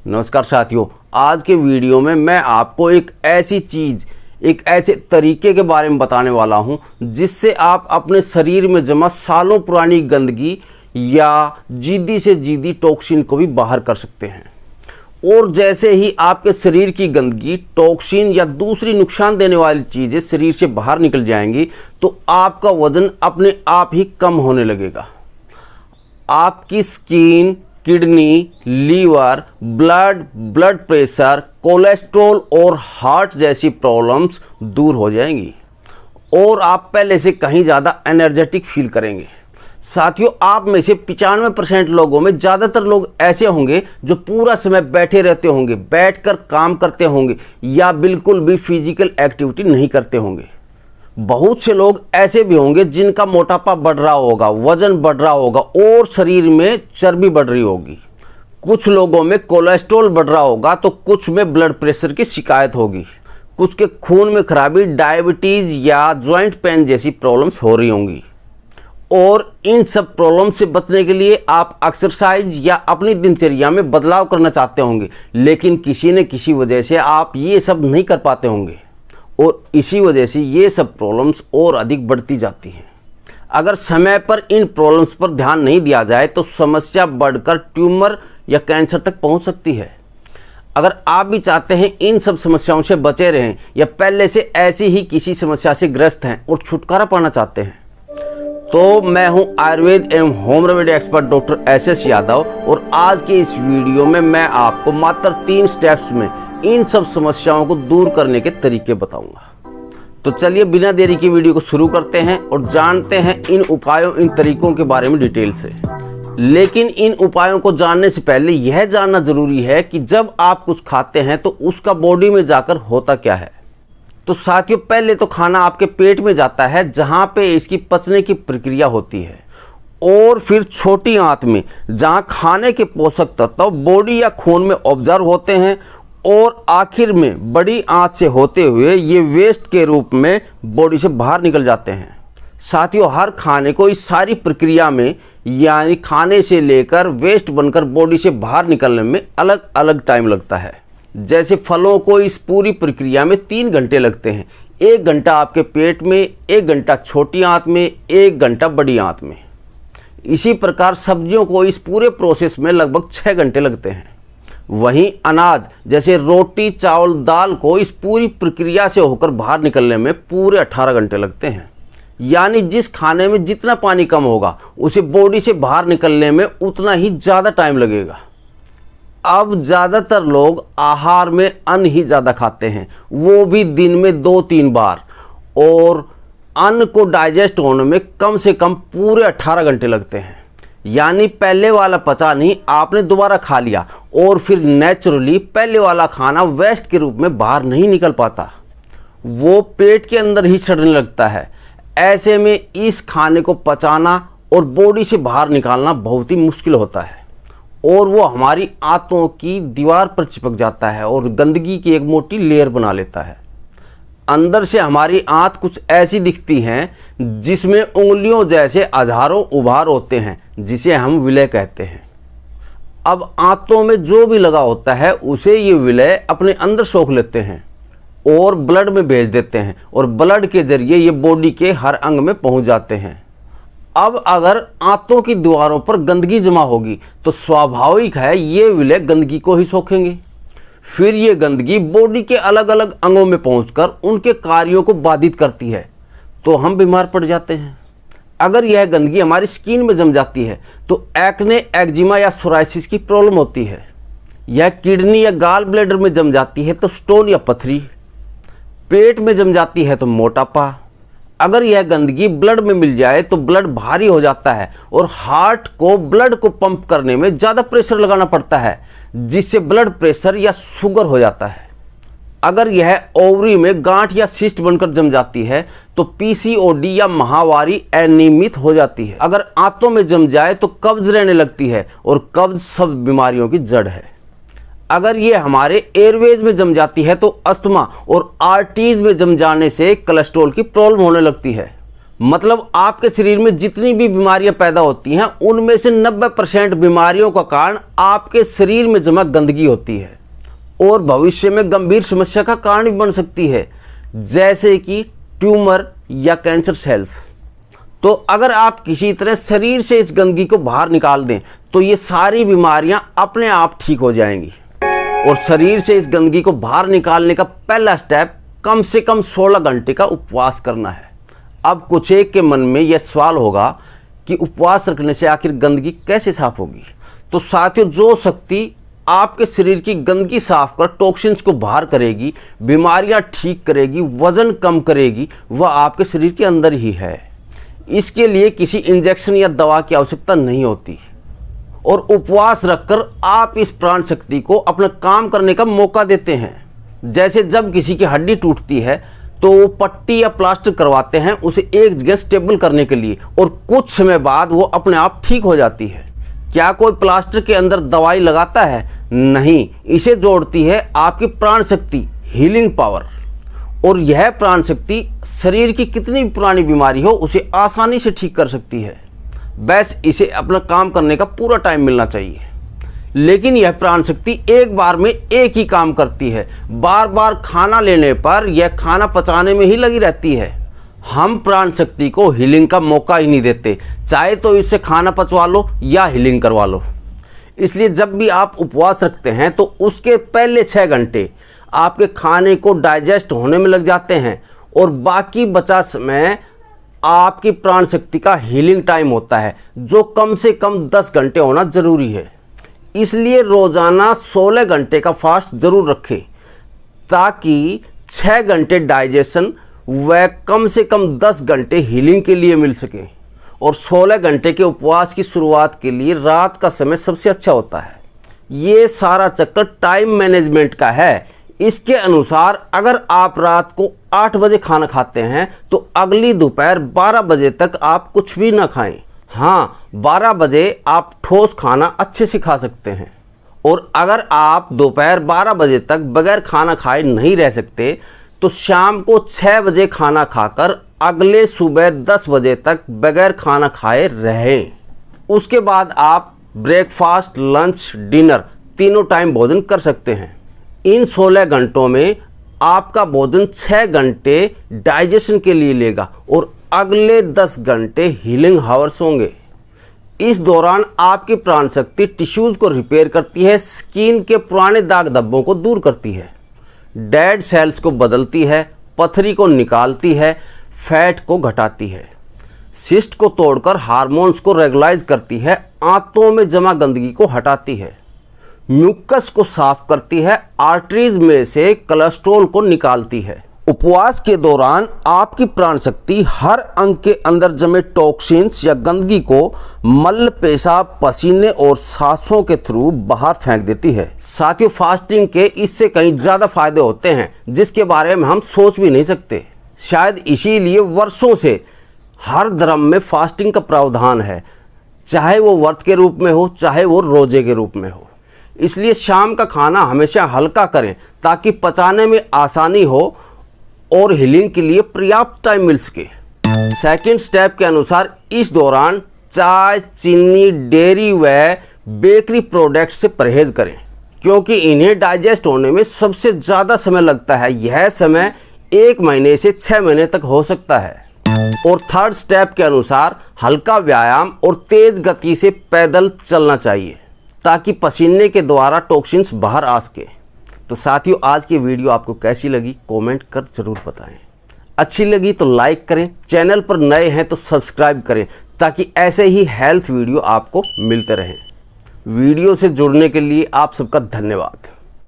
नमस्कार साथियों, आज के वीडियो में मैं आपको एक ऐसी चीज़, एक ऐसे तरीके के बारे में बताने वाला हूं जिससे आप अपने शरीर में जमा सालों पुरानी गंदगी या जिद्दी से जिद्दी टॉक्सिन को भी बाहर कर सकते हैं। और जैसे ही आपके शरीर की गंदगी, टॉक्सिन या दूसरी नुकसान देने वाली चीज़ें शरीर से बाहर निकल जाएंगी तो आपका वज़न अपने आप ही कम होने लगेगा। आपकी skin, kidney, liver, blood pressure, cholesterol और हार्ट जैसी प्रॉब्लम्स दूर हो जाएंगी और आप पहले से कहीं ज़्यादा एनर्जेटिक फील करेंगे। साथियों, आप में से 95% लोगों में ज़्यादातर लोग ऐसे होंगे जो पूरा समय बैठे रहते होंगे, बैठकर काम करते होंगे या बिल्कुल भी फिजिकल एक्टिविटी नहीं करते होंगे। बहुत से लोग ऐसे भी होंगे जिनका मोटापा बढ़ रहा होगा, वजन बढ़ रहा होगा और शरीर में चर्बी बढ़ रही होगी। कुछ लोगों में कोलेस्ट्रॉल बढ़ रहा होगा तो कुछ में ब्लड प्रेशर की शिकायत होगी, कुछ के खून में खराबी, डायबिटीज़ या जॉइंट पेन जैसी प्रॉब्लम्स हो रही होंगी। और इन सब प्रॉब्लम से बचने के लिए आप एक्सरसाइज या अपनी दिनचर्या में बदलाव करना चाहते होंगे, लेकिन किसी न किसी वजह से आप ये सब नहीं कर पाते होंगे और इसी वजह से ये सब प्रॉब्लम्स और अधिक बढ़ती जाती हैं। अगर समय पर इन प्रॉब्लम्स पर ध्यान नहीं दिया जाए तो समस्या बढ़कर ट्यूमर या कैंसर तक पहुंच सकती है। अगर आप भी चाहते हैं इन सब समस्याओं से बचे रहें या पहले से ऐसी ही किसी समस्या से ग्रस्त हैं और छुटकारा पाना चाहते हैं, तो मैं हूं आयुर्वेद एवं home remedy expert doctor SS Yadav और आज के इस वीडियो में मैं आपको मात्र 3 स्टेप्स में इन सब समस्याओं को दूर करने के तरीके बताऊंगा। तो चलिए बिना देरी की वीडियो को शुरू करते हैं और जानते हैं इन उपायों, इन तरीकों के बारे में डिटेल से। लेकिन इन उपायों को जानने से पहले यह जानना जरूरी है कि जब आप कुछ खाते हैं तो उसका बॉडी में जाकर होता क्या है। तो साथियों, पहले तो खाना आपके पेट में जाता है जहाँ पे इसकी पचने की प्रक्रिया होती है, और फिर छोटी आंत में जहाँ खाने के पोषक तत्व बॉडी या खून में ऑब्जर्व होते हैं और आखिर में बड़ी आंत से होते हुए ये वेस्ट के रूप में बॉडी से बाहर निकल जाते हैं। साथियों, हर खाने को इस सारी प्रक्रिया में यानी खाने से लेकर वेस्ट बनकर बॉडी से बाहर निकलने में अलग अलग टाइम लगता है। जैसे फलों को इस पूरी प्रक्रिया में 3 घंटे लगते हैं, 1 घंटा आपके पेट में, 1 घंटा छोटी आंत में, 1 घंटा बड़ी आंत में। इसी प्रकार सब्जियों को इस पूरे प्रोसेस में लगभग 6 घंटे लगते हैं। वहीं अनाज जैसे रोटी, चावल, दाल को इस पूरी प्रक्रिया से होकर बाहर निकलने में पूरे 18 घंटे लगते हैं। यानी जिस खाने में जितना पानी कम होगा उसे बॉडी से बाहर निकलने में उतना ही ज़्यादा टाइम लगेगा। अब ज़्यादातर लोग आहार में अन्न ही ज़्यादा खाते हैं, वो भी दिन में 2-3 बार, और अन्न को डाइजेस्ट होने में कम से कम पूरे 18 घंटे लगते हैं। यानी पहले वाला पचा नहीं, आपने दोबारा खा लिया और फिर नेचुरली पहले वाला खाना वेस्ट के रूप में बाहर नहीं निकल पाता, वो पेट के अंदर ही सड़ने लगता है। ऐसे में इस खाने को पचाना और बॉडी से बाहर निकालना बहुत ही मुश्किल होता है और वो हमारी आंतों की दीवार पर चिपक जाता है और गंदगी की एक मोटी लेयर बना लेता है। अंदर से हमारी आंत कुछ ऐसी दिखती हैं जिसमें उंगलियों जैसे हजारों उभार होते हैं, जिसे हम विलय कहते हैं। अब आंतों में जो भी लगा होता है उसे ये विलय अपने अंदर सोख लेते हैं और ब्लड में भेज देते हैं और ब्लड के जरिए ये बॉडी के हर अंग में पहुंच जाते हैं। अब अगर आंतों की दीवारों पर गंदगी जमा होगी तो स्वाभाविक है ये विलय गंदगी को ही सोखेंगे। फिर ये गंदगी बॉडी के अलग अलग अंगों में पहुंचकर उनके कार्यों को बाधित करती है तो हम बीमार पड़ जाते हैं। अगर यह गंदगी हमारी स्किन में जम जाती है तो एक्ने, एक्जिमा या सोराइसिस की प्रॉब्लम होती है। यह किडनी या गाल ब्लैडर में जम जाती है तो स्टोन या पथरी, पेट में जम जाती है तो मोटापा। अगर यह गंदगी ब्लड में मिल जाए तो ब्लड भारी हो जाता है और हार्ट को ब्लड को पंप करने में ज़्यादा प्रेशर लगाना पड़ता है, जिससे ब्लड प्रेशर या शुगर हो जाता है। अगर यह ओवरी में गांठ या सिस्ट बनकर जम जाती है तो PCOD या महावारी अनियमित हो जाती है। अगर आंतों में जम जाए तो कब्ज रहने लगती है और कब्ज सब बीमारियों की जड़ है। अगर ये हमारे एयरवेज में जम जाती है तो अस्थमा और आर्टरीज में जम जाने से कोलेस्ट्रॉल की प्रॉब्लम होने लगती है। मतलब आपके शरीर में जितनी भी बीमारियां पैदा होती हैं उनमें से 90% बीमारियों का कारण आपके शरीर में जमा गंदगी होती है और भविष्य में गंभीर समस्या का कारण भी बन सकती है, जैसे कि ट्यूमर या कैंसर सेल्स। तो अगर आप किसी तरह शरीर से इस गंदगी को बाहर निकाल दें तो ये सारी बीमारियां अपने आप ठीक हो जाएंगी। और शरीर से इस गंदगी को बाहर निकालने का पहला स्टेप कम से कम 16 घंटे का उपवास करना है। अब कुछ एक के मन में यह सवाल होगा कि उपवास रखने से आखिर गंदगी कैसे साफ होगी। तो साथियों, जो शक्ति आपके शरीर की गंदगी साफ कर टॉक्सिन्स को बाहर करेगी, बीमारियां ठीक करेगी, वजन कम करेगी, वह आपके शरीर के अंदर ही है। इसके लिए किसी इंजेक्शन या दवा की आवश्यकता नहीं होती और उपवास रखकर आप इस प्राण शक्ति को अपना काम करने का मौका देते हैं। जैसे जब किसी की हड्डी टूटती है तो वो पट्टी या प्लास्टर करवाते हैं उसे एक जगह स्टेबल करने के लिए, और कुछ समय बाद वो अपने आप ठीक हो जाती है। क्या कोई प्लास्टर के अंदर दवाई लगाता है? नहीं, इसे जोड़ती है आपकी प्राण शक्ति, हीलिंग पावर। और यह प्राण शक्ति शरीर की कितनी भी पुरानी बीमारी हो उसे आसानी से ठीक कर सकती है। बस इसे अपना काम करने का पूरा टाइम मिलना चाहिए। लेकिन यह प्राण शक्ति एक बार में एक ही काम करती है। बार बार खाना लेने पर यह खाना पचाने में ही लगी रहती है। हम प्राण शक्ति को हीलिंग का मौका ही नहीं देते, चाहे तो इससे खाना पचवा लो या हीलिंग करवा लो। इसलिए जब भी आप उपवास रखते हैं तो उसके पहले 6 घंटे आपके खाने को डाइजेस्ट होने में लग जाते हैं और बाकी बचा समय आपकी प्राण शक्ति का हीलिंग टाइम होता है, जो कम से कम 10 घंटे होना जरूरी है। इसलिए रोजाना 16 घंटे का फास्ट जरूर रखें ताकि 6 घंटे डाइजेशन व कम से कम 10 घंटे हीलिंग के लिए मिल सके। और 16 घंटे के उपवास की शुरुआत के लिए रात का समय सबसे अच्छा होता है। ये सारा चक्कर टाइम मैनेजमेंट का है। इसके अनुसार अगर आप रात को 8 बजे खाना खाते हैं तो अगली दोपहर 12 बजे तक आप कुछ भी ना खाएं। हाँ, 12 बजे आप ठोस खाना अच्छे से खा सकते हैं। और अगर आप दोपहर 12 बजे तक बगैर खाना खाए नहीं रह सकते तो शाम को 6 बजे खाना खाकर अगले सुबह 10 बजे तक बगैर खाना खाए रहें। उसके बाद आप ब्रेकफास्ट, लंच, डिनर तीनों टाइम भोजन कर सकते हैं। इन 16 घंटों में आपका भोजन 6 घंटे डाइजेशन के लिए लेगा और अगले 10 घंटे हीलिंग हावर्स होंगे। इस दौरान आपकी प्राण शक्ति टिश्यूज़ को रिपेयर करती है, स्किन के पुराने दाग धब्बों को दूर करती है, डेड सेल्स को बदलती है, पथरी को निकालती है, फैट को घटाती है, सिस्ट को तोड़कर हार्मोन्स को रेगुलाइज करती है, आंतों में जमा गंदगी को हटाती है, म्यूकस को साफ करती है, आर्टरीज में से कोलेस्ट्रॉल को निकालती है। उपवास के दौरान आपकी प्राण शक्ति हर अंग के अंदर जमे टॉक्सिन्स या गंदगी को मल, पेशाब, पसीने और सांसों के थ्रू बाहर फेंक देती है। साथियों, फास्टिंग के इससे कहीं ज़्यादा फायदे होते हैं जिसके बारे में हम सोच भी नहीं सकते। शायद इसीलिए वर्षों से हर धर्म में फास्टिंग का प्रावधान है, चाहे वो व्रत के रूप में हो, चाहे वो रोजे के रूप में हो। इसलिए शाम का खाना हमेशा हल्का करें ताकि पचाने में आसानी हो और हीलिंग के लिए पर्याप्त टाइम मिल सके। सेकंड स्टेप के अनुसार इस दौरान चाय, चीनी, डेयरी व बेकरी प्रोडक्ट्स से परहेज करें क्योंकि इन्हें डाइजेस्ट होने में सबसे ज़्यादा समय लगता है। यह समय 1 महीने से 6 महीने तक हो सकता है। और थर्ड स्टेप के अनुसार हल्का व्यायाम और तेज गति से पैदल चलना चाहिए ताकि पसीने के द्वारा टॉक्सिन्स बाहर आ सके। तो साथियों, आज की वीडियो आपको कैसी लगी कमेंट कर ज़रूर बताएं। अच्छी लगी तो लाइक करें, चैनल पर नए हैं तो सब्सक्राइब करें ताकि ऐसे ही हेल्थ वीडियो आपको मिलते रहें। वीडियो से जुड़ने के लिए आप सबका धन्यवाद।